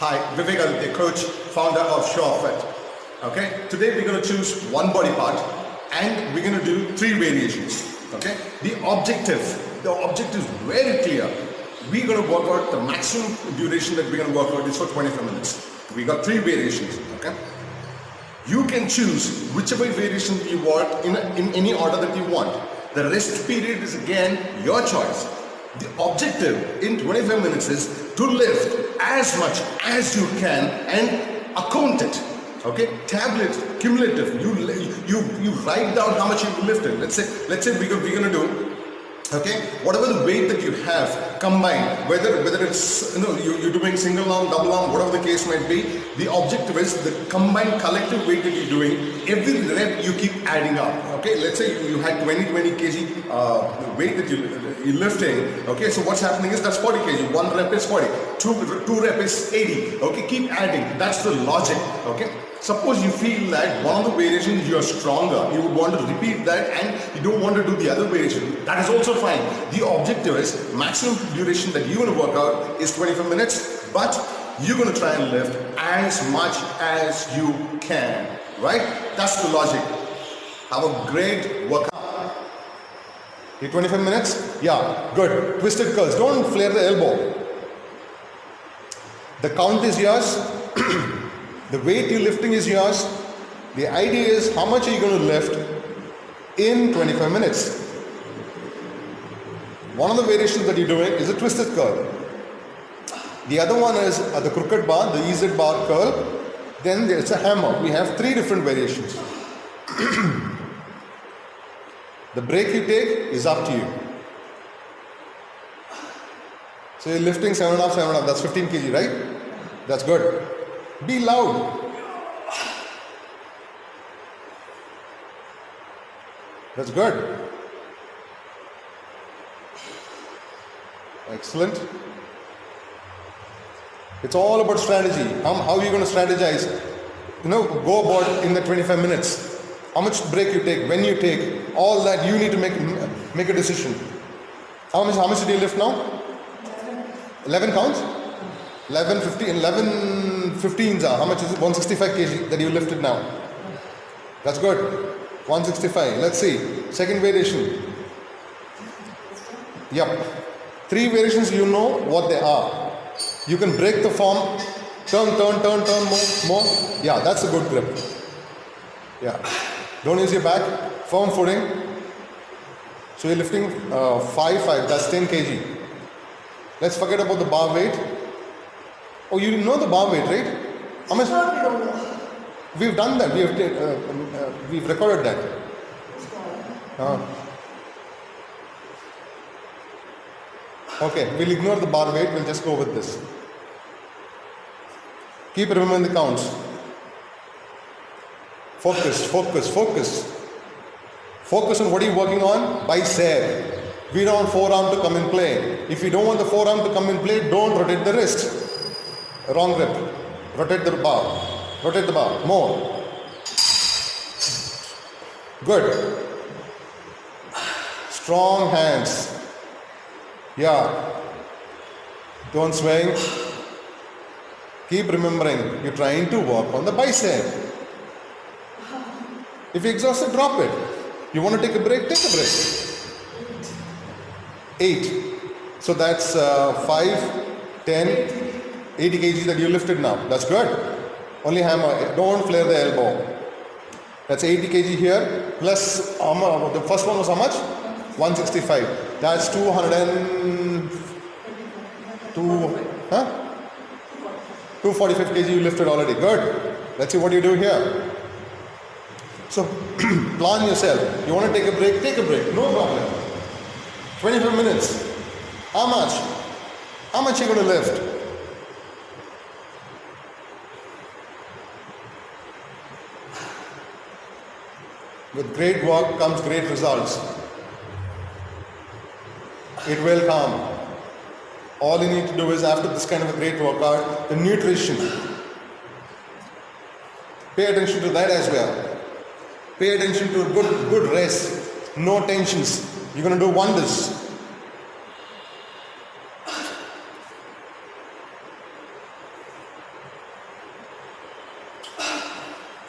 Hi, Vivek Aditya, coach, founder of SureFit. Okay, today we're going to choose one body part and we're going to do 3 variations. Okay, the objective is very clear. We're going to work out the maximum duration that we're going to work out is for 25 minutes. We got 3 variations. Okay, you can choose whichever variation you want in any order that you want. The rest period is again your choice. The objective in 25 minutes is to lift as much as you can and account it. Okay, tablet, cumulative. You write down how much you lifted. Let's say we're going to do. Okay, whatever the weight that you have combined, whether it's you're doing single arm, double arm, whatever the case might be, the objective is the combined collective weight that you're doing. Every rep you keep adding up. Okay, let's say you had 20 kg weight that you're lifting. Okay, so what's happening is that's 40 kg. 1 rep is 40. 2 rep is 80. Okay, keep adding. That's the logic. Okay. Suppose you feel that one of the variations you are stronger, you would want to repeat that and you don't want to do the other variation. That is also fine. The objective is maximum duration that you're going to work out is 25 minutes, but you're going to try and lift as much as you can. Right? That's the logic. Have a great workout. You 25 minutes? Yeah, good. Twisted curls. Don't flare the elbow. The count is yours. The weight you're lifting is yours. The idea is how much are you going to lift in 25 minutes. One of the variations that you're doing is a twisted curl. The other one is the crooked bar, the EZ bar curl. Then there's a hammer. We have 3 different variations. The break you take is up to you. So you're lifting 7.5, that's 15 kg, right? That's good. Be loud. That's good. Excellent. It's all about strategy. How are you going to strategize? Go about in the 25 minutes. How much break you take, when you take, all that you need to make a decision. How much did you lift now? 11 counts? 11 15s are. How much is it? 165 kg that you lifted now. That's good. 165. Let's see. Second variation. Yep. 3 variations, you know what they are. You can break the form. Turn more. Yeah, that's a good grip. Yeah. Don't use your back. Firm footing. So you're lifting 5. That's 10 kg. Let's forget about the bar weight. Oh, you know the bar weight, right? How much? We've done that. We've recorded that. Okay, we'll ignore the bar weight. We'll just go with this. Keep remembering the counts. Focus. Focus on what you're working on. Bicep. We don't want forearm to come in play. If you don't want the forearm to come in play, don't rotate the wrist. Wrong grip. Rotate the bar. Rotate the bar. More. Good. Strong hands. Yeah. Don't swing. Keep remembering, you're trying to work on the bicep. If you're exhausted, drop it. You want to take a break? Take a break. 8. So that's 5, 10, 80 kg that you lifted now. That's good. Only hammer. Don't flare the elbow. That's 80 kg here. Plus, the first one was how much? 165. That's 245 kg you lifted already. Good. Let's see what you do here. So, plan yourself. You want to take a break? Take a break. No problem. 25 minutes. How much? How much are you going to lift? With great work comes great results. It will come. All you need to do is, after this kind of a great workout, the nutrition. Pay attention to that as well. Pay attention to a good rest. No tensions. You're going to do wonders.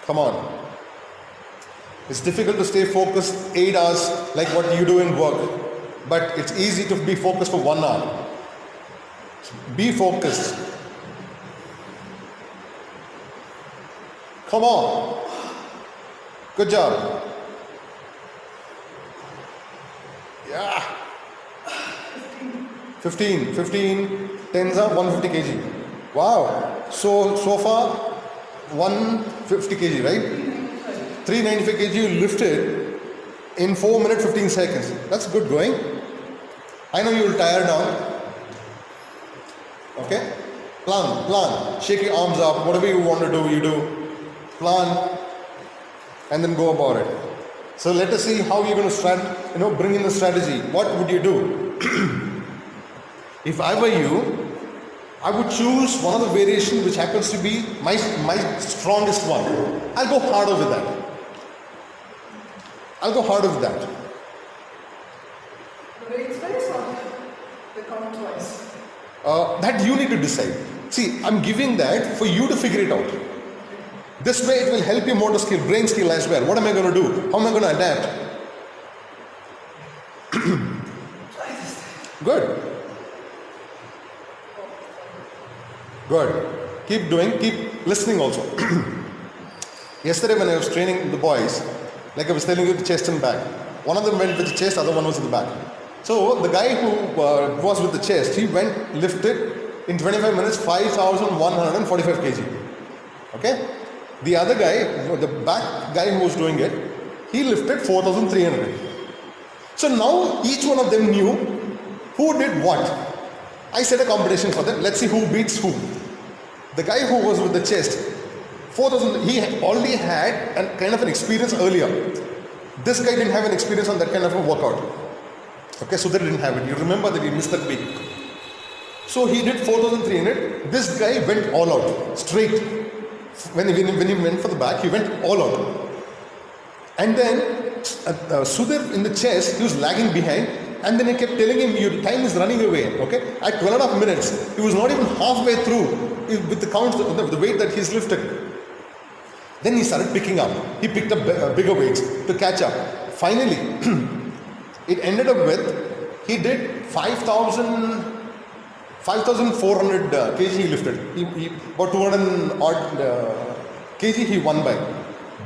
Come on. It's difficult to stay focused 8 hours like what you do in work. But it's easy to be focused for 1 hour. Be focused. Come on. Good job. Yeah. 15, 10s are 150 kg. Wow. So far 150 kg, right? 395 kg you lifted in 4 minutes 15 seconds. That's good going. I know you will tire down. Okay? Plan. Shake your arms up. Whatever you want to do, you do. Plan. And then go about it. So let us see how you're going to bring in the strategy. What would you do? If I were you, I would choose one of the variations which happens to be my strongest one. I'll go harder with that. The weight space or the count twice? That you need to decide. See, I'm giving that for you to figure it out. This way it will help your motor skill, brain skill as well. What am I going to do? How am I going to adapt? Good. Keep doing, keep listening also. Yesterday when I was training the boys, like I was telling you, the chest and back. One of them went with the chest, other one was in the back. So the guy who was with the chest, he lifted in 25 minutes 5,145 kg. Okay? The other guy, the back guy who was doing it, he lifted 4,300. So now each one of them knew who did what. I set a competition for them. Let's see who beats who. The guy who was with the chest, 4,000, he already had a kind of an experience earlier. This guy didn't have an experience on that kind of a workout. Okay, so they didn't have it. You remember that he missed that week. So he did 4,300. This guy went all out, straight. When he went for the back, he went all out. And then Sudhir in the chest, he was lagging behind. And then I kept telling him, your time is running away. Okay, at 12.5 minutes, he was not even halfway through with the count, the weight that he's lifted. Then he started picking up. He picked up bigger weights to catch up. Finally, it ended up with, he did 5,400 kg he lifted. He about 200 odd kg he won by.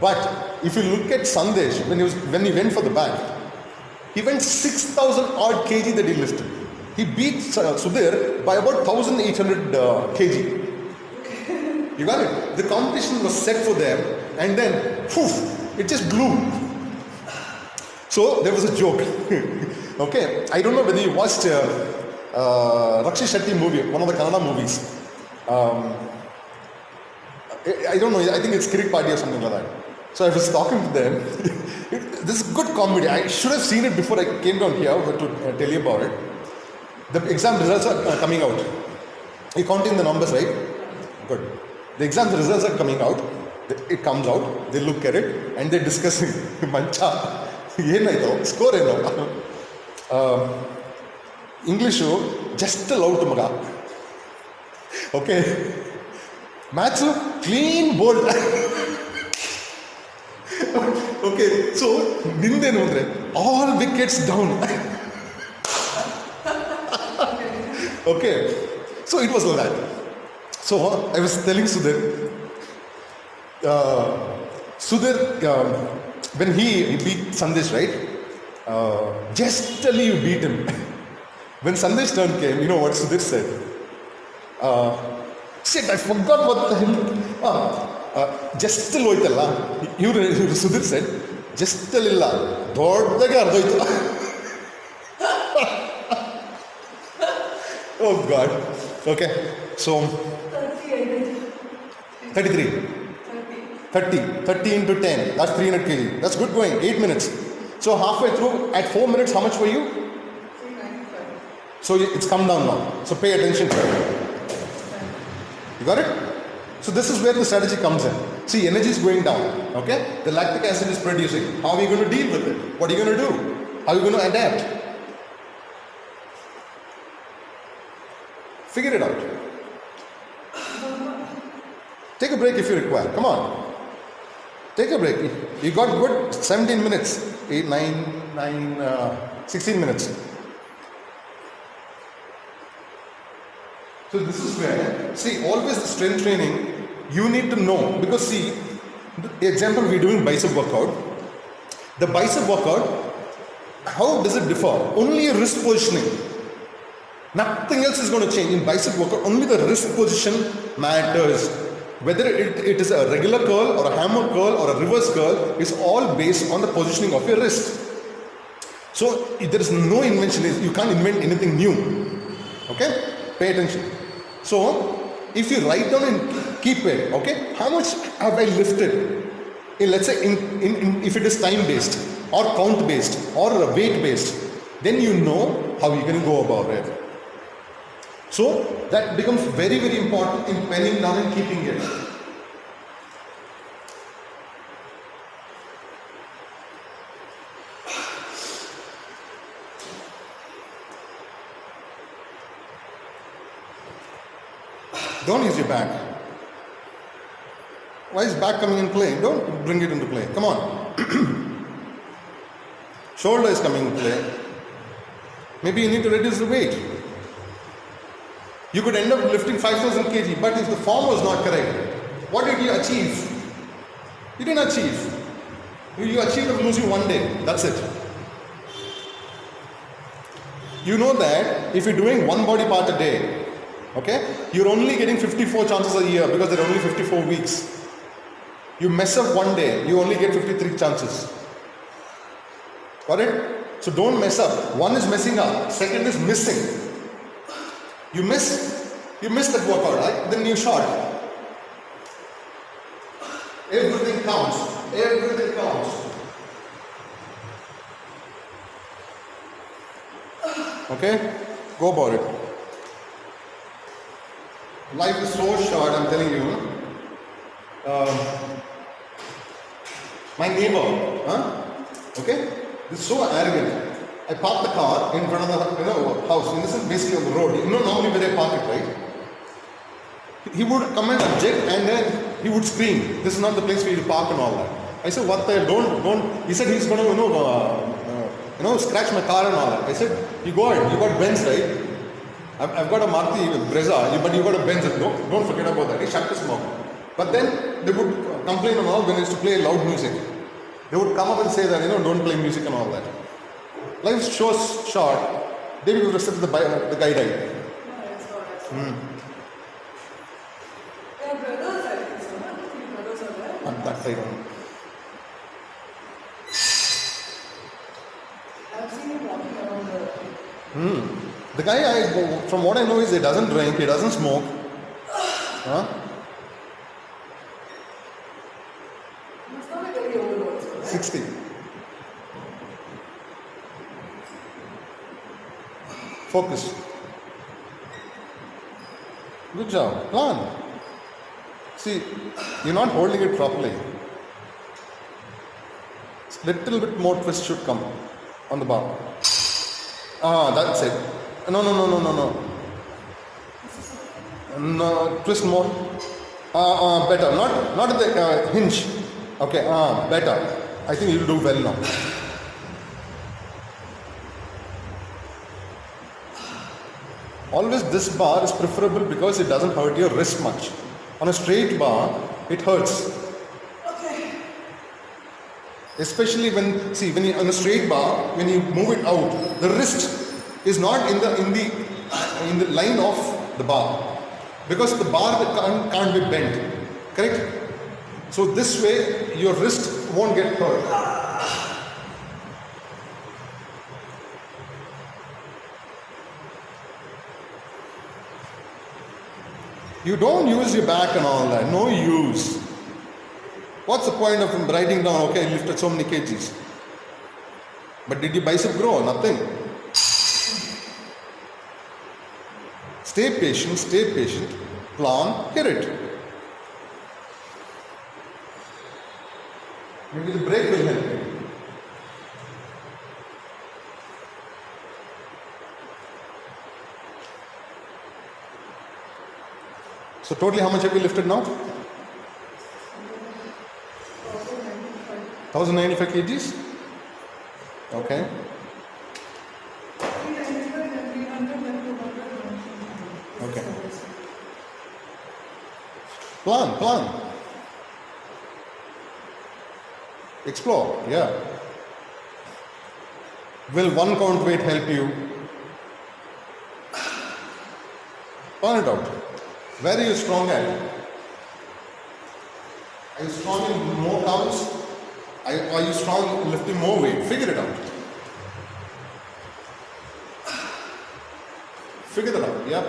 But if you look at Sandesh, when he went for the back, he went 6,000 odd kg that he lifted. He beat Sudhir by about 1,800 kg. You got it? The competition was set for them, and then, poof, it just blew. So there was a joke. Okay, I don't know whether you watched Rakshi Shetty movie, one of the Kannada movies. I don't know, I think it's Kirik Party or something like that. So I was talking to them. This is good comedy. I should have seen it before I came down here to tell you about it. The exam results are coming out. You're counting the numbers, right? Good. The exam results are coming out. It comes out. They look at it and they're discussing. Mancha, score English just allowed to maga. Okay. Maths clean bold. Okay, so all wickets down. Okay, so it was like that. So I was telling Sudhir, when he beat Sandesh, right? Just tell you beat him. When Sandesh turn came, you know what Sudhir said? Shit, I forgot what the hell. Just tell hoitalla. Sudhir said, just tell illa. Doddaga ardoitu. Oh God. Okay. So 33. 30 into 10. That's 300 kg. That's good going. 8 minutes. So halfway through, at 4 minutes, how much were you? 395. So it's come down now. So pay attention to it. You got it? So this is where the strategy comes in. See, energy is going down. Okay? The lactic acid is producing. How are you going to deal with it? What are you going to do? How are you going to adapt? Figure it out. Take a break if you require. Come on. Take a break. You got good 17 minutes. 8, 9, 16 minutes. So this is where, see, always the strength training, you need to know, because see, the example we're doing bicep workout. The bicep workout, how does it differ? Only a wrist positioning. Nothing else is going to change. In bicep workout, only the wrist position matters. Whether it is a regular curl or a hammer curl or a reverse curl is all based on the positioning of your wrist. So there is no invention. You can't invent anything new. Okay? Pay attention. So if you write down and keep it, okay, how much have I lifted? Let's say if it is time based or count based or weight based, then you know how you can go about it. So that becomes very, very important in penning down and keeping it. Don't use your back. Why is back coming in play? Don't bring it into play. Come on. Shoulder is coming into play. Maybe you need to reduce the weight. You could end up lifting 5,000 kg, but if the form was not correct, what did you achieve? You didn't achieve. You achieved of losing one day. That's it. You know that if you're doing one body part a day, okay, you're only getting 54 chances a year because there are only 54 weeks. You mess up one day, you only get 53 chances. Got it? So don't mess up. One is messing up, second is missing. You miss that workout, right? Then you shot. Everything counts. Everything counts. Okay? Go about it. Life is so short, I'm telling you. My neighbor, okay, is so arrogant. I parked the car in front of the house. This is basically on the road. You know normally where I park it, right? He would come and object and then he would scream. This is not the place for you to park and all that. I said, what the hell? Don't. He said he's going to, scratch my car and all that. I said, you got Benz, right? I've got a Maruti Brezza, but you got a Benz. Don't forget about that. He shut his mouth. But then they would complain and all when he used to play loud music. They would come up and say that, don't play music and all that. Life is so short. They will respect the guy died. There are brothers, I think so. Three brothers are there. On that side. I've seen him walking around the... The guy, from what I know, is he doesn't drink, he doesn't smoke. Huh? He's not a very old also, right? 60. Focus. Good job. Plan. See, you're not holding it properly. Little bit more twist should come on the bar. That's it. No. No, twist more. Better. Not at the hinge. Okay. Better. I think you'll do well now. Always this bar is preferable because it doesn't hurt your wrist much. On a straight bar, it hurts. Okay. Especially when you on a straight bar, when you move it out, the wrist is not in the line of the bar, because the bar can't be bent. Correct? So this way your wrist won't get hurt. You don't use your back and all that. No use. What's the point of writing down, okay, I lifted so many kgs? But did your bicep grow? Nothing. Stay patient, plan, hit it. Maybe the break will help you. So totally how much have you lifted now? 1,900. 1095 kgs? Okay. 395 and 300 and 200. Okay. Plan. Explore, yeah. Will one count weight help you? Plan it out. Where are you strong at? Are you strong in more counts? Are you strong in lifting more weight? Figure it out. Figure that out, yeah.